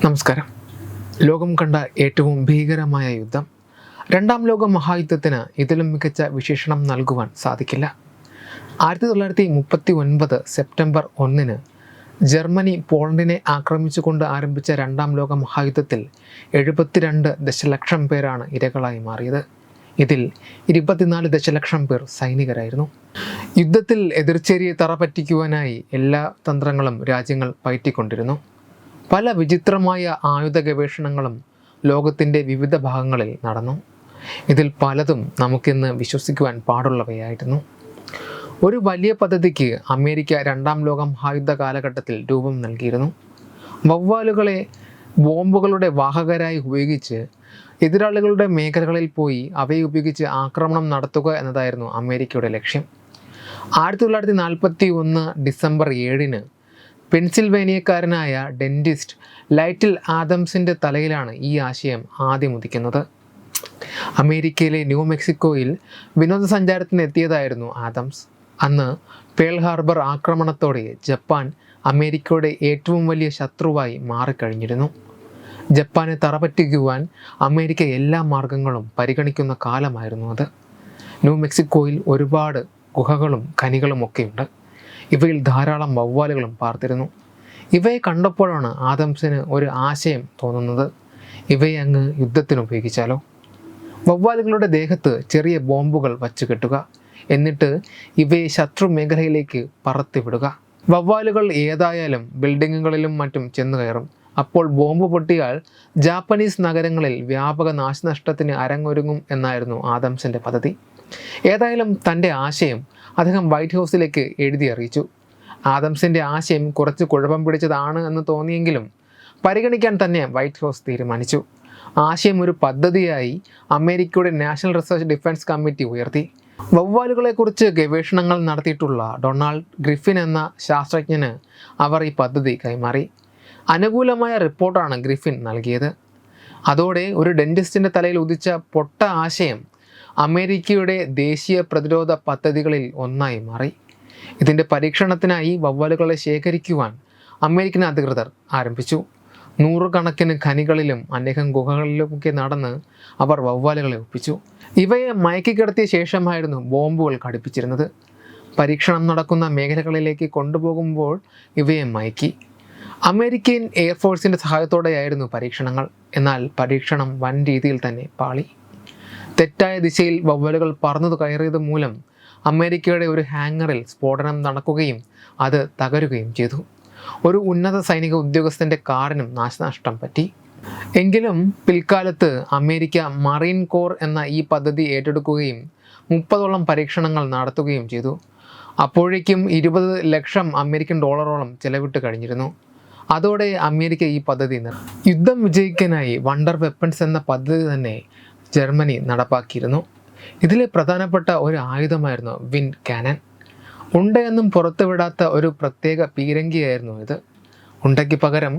നമസ്കാരം. ലോകം കണ്ട ഏറ്റവും ഭീകരമായ യുദ്ധം. രണ്ടാം ലോക മഹായുദ്ധത്തിന് ഇതിലും മികച്ച വിശേഷണം നൽകുവാൻ സാധിക്കില്ല. 1939 സെപ്റ്റംബർ 1 ജർമ്മനി പോളണ്ടിനെ ആക്രമിച്ചുകൊണ്ട് ആരംഭിച്ച രണ്ടാം ലോക മഹായുദ്ധത്തിൽ 72 ദശലക്ഷം പേരാണ് ഇരകളായി മാറിയത്. ഇതിൽ 24 ദശലക്ഷം പേർ സൈനികരായിരുന്നു. യുദ്ധത്തിൽ എതിർച്ചേരിയെ തറപറ്റിക്കുവാനായി എല്ലാ തന്ത്രങ്ങളും രാജ്യങ്ങൾ പയറ്റിക്കൊണ്ടിരുന്നു. പല വിചിത്രമായ ആയുധ ഗവേഷണങ്ങളും ലോകത്തിൻ്റെ വിവിധ ഭാഗങ്ങളിൽ നടന്നു. ഇതിൽ പലതും നമുക്കിന്ന് വിശ്വസിക്കുവാൻ പാടുള്ളവയായിരുന്നു. ഒരു വലിയ പദ്ധതിക്ക് അമേരിക്ക രണ്ടാം ലോക മഹായുദ്ധ കാലഘട്ടത്തിൽ രൂപം നൽകിയിരുന്നു. വവ്വാലുകളെ ബോംബുകളുടെ വാഹകരായി ഉപയോഗിച്ച് എതിരാളികളുടെ മേഖലകളിൽ പോയി അവയെ ഉപയോഗിച്ച് ആക്രമണം നടത്തുക എന്നതായിരുന്നു അമേരിക്കയുടെ ലക്ഷ്യം. 1941 ഡിസംബർ 7 പെൻസിൽവേനിയക്കാരനായ ഡെന്റിസ്റ്റ് ലൈറ്റിൽ ആദംസിൻ്റെ തലയിലാണ് ഈ ആശയം ആദ്യം ഉദിക്കുന്നത്. അമേരിക്കയിലെ ന്യൂ മെക്സിക്കോയിൽ വിനോദസഞ്ചാരത്തിന് എത്തിയതായിരുന്നു ആദംസ്. അന്ന് പേൾ ഹാർബർ ആക്രമണത്തോടെ ജപ്പാൻ അമേരിക്കയുടെ ഏറ്റവും വലിയ ശത്രുവായി മാറിക്കഴിഞ്ഞിരുന്നു. ജപ്പാനെ തറപറ്റിക്കുവാൻ അമേരിക്ക എല്ലാ മാർഗങ്ങളും പരിഗണിക്കുന്ന കാലമായിരുന്നു അത്. ന്യൂ മെക്സിക്കോയിൽ ഒരുപാട് ഗുഹകളും ഖനികളും ഒക്കെയുണ്ട്. ഇവയിൽ ധാരാളം വവ്വാലുകളും പാർത്തിരുന്നു. ഇവയെ കണ്ടപ്പോഴാണ് ആദംസിന് ഒരു ആശയം തോന്നുന്നത്. ഇവയെ അങ്ങ് യുദ്ധത്തിന് ഉപയോഗിച്ചാലോ? വവ്വാലുകളുടെ ദേഹത്ത് ചെറിയ ബോംബുകൾ വച്ചു കെട്ടുക, എന്നിട്ട് ഇവയെ ശത്രു മേഖലയിലേക്ക് പറത്തിവിടുക. വവ്വാലുകൾ ഏതായാലും ബിൽഡിങ്ങുകളിലും മറ്റും ചെന്നു കയറും. അപ്പോൾ ബോംബ് പൊട്ടിയാൽ ജാപ്പനീസ് നഗരങ്ങളിൽ വ്യാപക നാശനഷ്ടത്തിന് അരങ്ങൊരുങ്ങും എന്നായിരുന്നു ആദംസിൻ്റെ പദ്ധതി. ഏതായാലും തൻ്റെ ആശയം അദ്ദേഹം വൈറ്റ് ഹൗസിലേക്ക് എഴുതി അറിയിച്ചു. ആദംസിൻ്റെ ആശയം കുറച്ച് കുഴപ്പം പിടിച്ചതാണ് എന്ന് തോന്നിയെങ്കിലും പരിഗണിക്കാൻ തന്നെ വൈറ്റ് ഹൗസ് തീരുമാനിച്ചു. ആശയം ഒരു പദ്ധതിയായി അമേരിക്കയുടെ നാഷണൽ റിസർച്ച് ഡിഫൻസ് കമ്മിറ്റി ഉയർത്തി. വവ്വാലുകളെക്കുറിച്ച് ഗവേഷണങ്ങൾ നടത്തിയിട്ടുള്ള ഡൊണാൾഡ് ഗ്രിഫിൻ എന്ന ശാസ്ത്രജ്ഞന് അവർ ഈ പദ്ധതി കൈമാറി. അനുകൂലമായ റിപ്പോർട്ടാണ് ഗ്രിഫിൻ നൽകിയത്. അതോടെ ഒരു ഡെന്റിസ്റ്റിൻ്റെ തലയിൽ ഉദിച്ച പൊട്ട ആശയം അമേരിക്കയുടെ ദേശീയ പ്രതിരോധ പദ്ധതികളിൽ ഒന്നായി മാറി. ഇതിൻ്റെ പരീക്ഷണത്തിനായി വവ്വാലുകളെ ശേഖരിക്കുവാൻ അമേരിക്കൻ അധികൃതർ ആരംഭിച്ചു. 100 കണക്കിന് ഖനികളിലും അനേകം ഗുഹകളിലുമൊക്കെ നടന്ന് അവർ വവ്വാലുകളെ ഒപ്പിച്ചു. ഇവയെ മയക്കിക്കിടത്തിയ ശേഷമായിരുന്നു ബോംബുകൾ ഘടിപ്പിച്ചിരുന്നത്. പരീക്ഷണം നടക്കുന്ന മേഖലകളിലേക്ക് കൊണ്ടുപോകുമ്പോൾ ഇവയെ മയക്കി. അമേരിക്കൻ എയർഫോഴ്സിൻ്റെ സഹായത്തോടെയായിരുന്നു പരീക്ഷണങ്ങൾ. എന്നാൽ പരീക്ഷണം വൻ രീതിയിൽ തന്നെ പാളി. തെറ്റായ ദിശയിൽ വവ്വാലുകൾ പറന്നു കയറിയത് മൂലം അമേരിക്കയുടെ ഒരു ഹാങ്ങറിൽ സ്ഫോടനം നടക്കുകയും അത് തകരുകയും ചെയ്തു. ഒരു ഉന്നത സൈനിക ഉദ്യോഗസ്ഥൻ്റെ കാറിനും നാശനഷ്ടം പറ്റി. എങ്കിലും പിൽക്കാലത്ത് അമേരിക്ക മറീൻ കോർ എന്ന ഈ പദ്ധതി ഏറ്റെടുക്കുകയും 30ഓളം പരീക്ഷണങ്ങൾ നടത്തുകയും ചെയ്തു. അപ്പോഴേക്കും 20 ലക്ഷം അമേരിക്കൻ ഡോളറോളം ചെലവിട്ട് കഴിഞ്ഞിരുന്നു. അതോടെ അമേരിക്ക ഈ പദ്ധതി യുദ്ധം വിജയിക്കാനായി വണ്ടർ വെപ്പൺസ് എന്ന പദ്ധതി തന്നെ ജർമ്മനി നടപ്പാക്കിയിരുന്നു. ഇതിലെ പ്രധാനപ്പെട്ട ഒരു ആയുധമായിരുന്നു വിൻഡ് കാനൻ. ഉണ്ടയൊന്നും പുറത്തുവിടാത്ത ഒരു പ്രത്യേക പീരങ്കിയായിരുന്നു ഇത്. ഉണ്ടയ്ക്ക് പകരം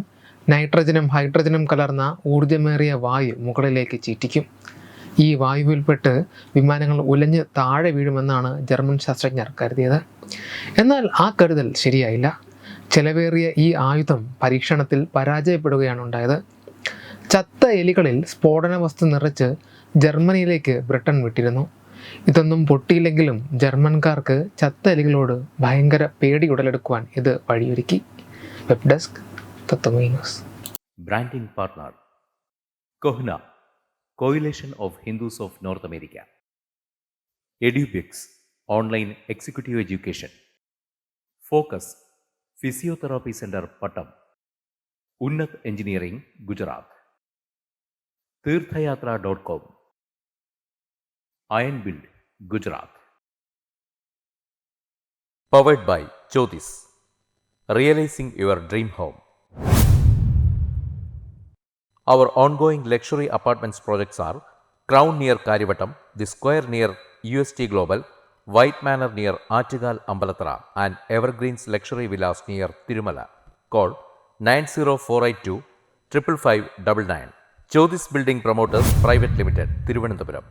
നൈട്രജനും ഹൈഡ്രജനും കലർന്ന ഊർജ്ജമേറിയ വായു മുകളിലേക്ക് ചീറ്റിക്കും. ഈ വായുവിൽപ്പെട്ട് വിമാനങ്ങൾ ഉലഞ്ഞ് താഴെ വീഴുമെന്നാണ് ജർമ്മൻ ശാസ്ത്രജ്ഞർ കരുതിയത്. എന്നാൽ ആ കരുതൽ ശരിയായില്ല. ചെലവേറിയ ഈ ആയുധം പരീക്ഷണത്തിൽ പരാജയപ്പെടുകയാണ് ഉണ്ടായത്. ചത്ത എലികളിൽ സ്ഫോടന വസ്തു നിറച്ച് ജർമ്മനിയിലേക്ക് ബ്രിട്ടൻ വിട്ടിരുന്നു. ഇതൊന്നും പൊട്ടിയില്ലെങ്കിലും ജർമ്മൻകാർക്ക് ചത്ത എലികളോട് ഭയങ്കര പേടി ഉടലെടുക്കുവാൻ ഇത് വഴിയൊരുക്കി. Web desk Tatvamayi news. Branding partner KOHNA, coalition of Hindus of North America. Edubix, online executive education. Focus, physiotherapy centre Pattom. Unnath engineering, Gujarat. തീർത്ഥയാത്ര.com, iron build, Gujarat. Powered by Jyothis, realising your dream home. Our ongoing luxury apartments projects are Crown near Karivattam, The Square near UST Global, White Manor near Aattugal Ambalathara, and Evergreens Luxury Villas near Tirumala. Call 90482 55599. Jyothis Building Promoters Private Limited, Thiruvananthapuram.